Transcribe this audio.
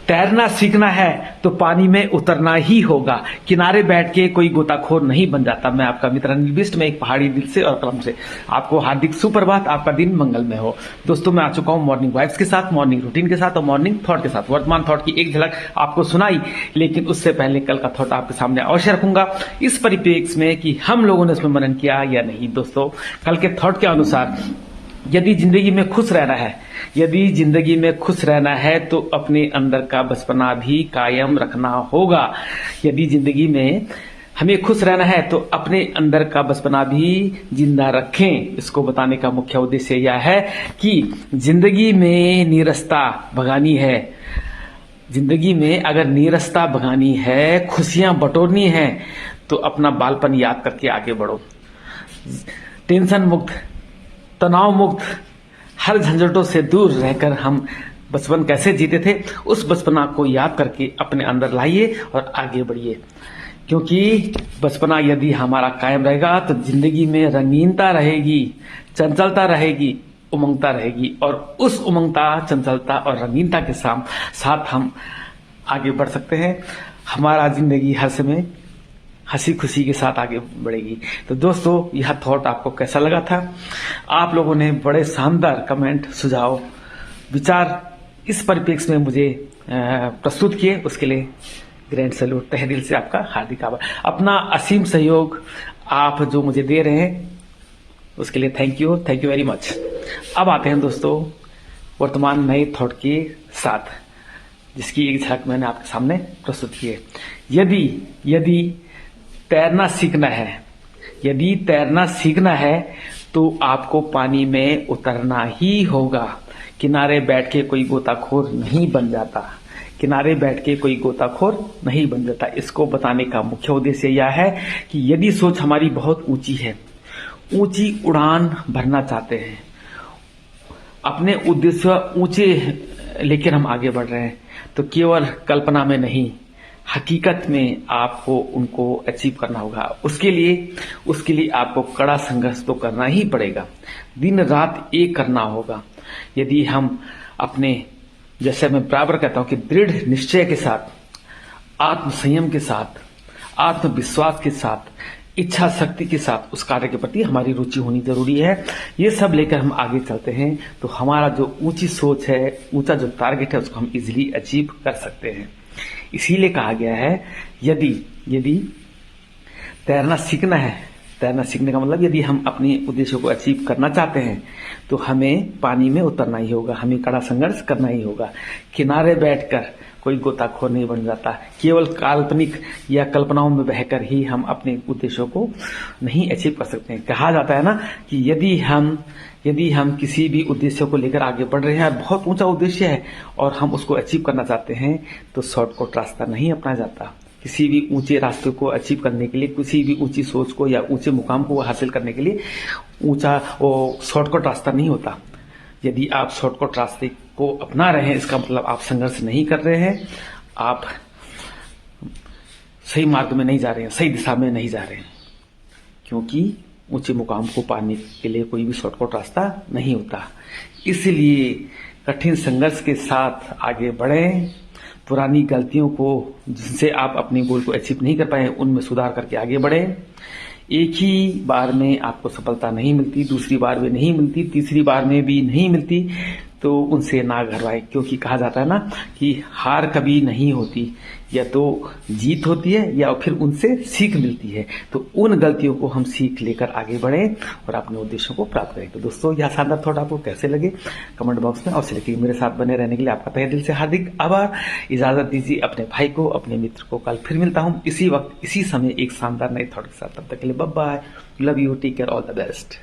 तैरना सीखना है तो पानी में उतरना ही होगा। किनारे बैठ के कोई गोताखोर नहीं बन जाता। मैं आपका मित्र अनिल बिष्ट में एक पहाड़ी दिल से और कलम से आपको हार्दिक सुप्रभात, आपका दिन मंगलमय हो। दोस्तों, मैं आ चुका हूं मॉर्निंग वाइब्स के साथ, मॉर्निंग रूटीन के साथ और मॉर्निंग थॉट के साथ। वर्तमान थॉट की एक झलक आपको सुनाई, लेकिन उससे पहले कल का थॉट आपके सामने अवश्य रखूंगा, इस परिप्रेक्ष्य में कि हम लोगों ने उसमें मनन किया या नहीं। दोस्तों, कल के थॉट के अनुसार यदि जिंदगी में खुश रहना है, यदि जिंदगी में खुश रहना है तो अपने अंदर का बचपना भी कायम रखना होगा। यदि जिंदगी में हमें खुश रहना है तो अपने अंदर का बचपना भी जिंदा रखें। इसको बताने का मुख्य उद्देश्य यह है कि जिंदगी में नीरसता भगानी है। जिंदगी में अगर नीरसता भगानी है, खुशियां बटोरनी है, तो अपना बालपन याद करके आगे बढ़ो। टेंशन मुक्त, तनाव मुक्त, हर झंझटों से दूर रहकर हम बचपन कैसे जीते थे, उस बचपना को याद करके अपने अंदर लाइए और आगे बढ़िए। क्योंकि बचपना यदि हमारा कायम रहेगा तो जिंदगी में रंगीनता रहेगी, चंचलता रहेगी, उमंगता रहेगी, और उस उमंगता, चंचलता और रंगीनता के साथ हम आगे बढ़ सकते हैं। हमारा जिंदगी हर समय हंसी खुशी के साथ आगे बढ़ेगी। तो दोस्तों, यह थॉट आपको कैसा लगा था? आप लोगों ने बड़े शानदार कमेंट, सुझाव, विचार इस परिप्रेक्ष्य में मुझे प्रस्तुत किए, उसके लिए ग्रैंड सैल्यूट, तहे दिल से आपका हार्दिक आभार। अपना असीम सहयोग आप जो मुझे दे रहे हैं उसके लिए थैंक यू वेरी मच। अब आते हैं दोस्तों वर्तमान नए थॉट के साथ, जिसकी एक झलक मैंने आपके सामने प्रस्तुत की है। यदि तैरना सीखना है, यदि तैरना सीखना है तो आपको पानी में उतरना ही होगा। किनारे बैठ के कोई गोताखोर नहीं बन जाता। किनारे बैठ के कोई गोताखोर नहीं बन जाता। इसको बताने का मुख्य उद्देश्य यह है कि यदि सोच हमारी बहुत ऊंची है, ऊंची उड़ान भरना चाहते हैं, अपने उद्देश्य ऊंचे लेकर हम आगे बढ़ रहे हैं, तो केवल कल्पना में नहीं, हकीकत में आपको उनको अचीव करना होगा। उसके लिए आपको कड़ा संघर्ष तो करना ही पड़ेगा। दिन रात एक करना होगा। यदि हम अपने, जैसे मैं बराबर कहता हूं कि दृढ़ निश्चय के साथ, आत्म संयम के साथ, आत्मविश्वास के साथ, इच्छा शक्ति के साथ उस कार्य के प्रति हमारी रुचि होनी जरूरी है। ये सब लेकर हम आगे चलते हैं तो हमारा जो ऊंची सोच है, ऊंचा जो टारगेट है, उसको हम इजीली अचीव कर सकते हैं। इसीलिए कहा गया है यदि तैरना सीखना है, तैरना सीखने का मतलब यदि हम अपने उद्देश्यों को अचीव करना चाहते हैं तो हमें पानी में उतरना ही होगा, हमें कड़ा संघर्ष करना ही होगा। किनारे बैठकर कोई गोताखोर नहीं बन जाता। केवल काल्पनिक या कल्पनाओं में बहकर ही हम अपने उद्देश्यों को नहीं अचीव कर सकते हैं। कहा जाता है ना कि यदि हम किसी भी उद्देश्य को लेकर आगे बढ़ रहे हैं, बहुत ऊंचा उद्देश्य है और हम उसको अचीव करना चाहते हैं, तो शॉर्टकट रास्ता नहीं अपनाया जाता। किसी भी ऊंचे रास्ते को अचीव करने के लिए, किसी भी ऊंची सोच को या ऊंचे मुकाम को हासिल करने के लिए शॉर्टकट रास्ता नहीं होता। यदि आप शॉर्टकट रास्ते को अपना रहे हैं, इसका मतलब आप संघर्ष नहीं कर रहे हैं, आप सही मार्ग में नहीं जा रहे हैं, सही दिशा में नहीं जा रहे हैं। क्योंकि ऊंचे मुकाम को पाने के लिए कोई भी शॉर्टकट रास्ता नहीं होता। इसलिए कठिन संघर्ष के साथ आगे बढ़ें। पुरानी गलतियों को, जिनसे आप अपने गोल को अचीव नहीं कर पाए, उनमें सुधार करके आगे बढ़ें। एक ही बार में आपको सफलता नहीं मिलती, दूसरी बार में नहीं मिलती, तीसरी बार में भी नहीं मिलती, तो उनसे ना घबराएं। क्योंकि कहा जाता है ना कि हार कभी नहीं होती, या तो जीत होती है या फिर उनसे सीख मिलती है। तो उन गलतियों को हम सीख लेकर आगे बढ़ें और अपने उद्देश्यों को प्राप्त करें। तो दोस्तों, यह शानदार थॉट आपको कैसे लगे कमेंट बॉक्स में अवश्य लिखिए। मेरे साथ बने रहने के लिए आपका तहे दिल से हार्दिक आभार। इजाजत दीजिए अपने भाई को, अपने मित्र को। कल फिर मिलता हूं इसी वक्त, इसी समय एक शानदार नए थॉट के साथ। तब तक के लिए bye bye, love you, take care, all the best.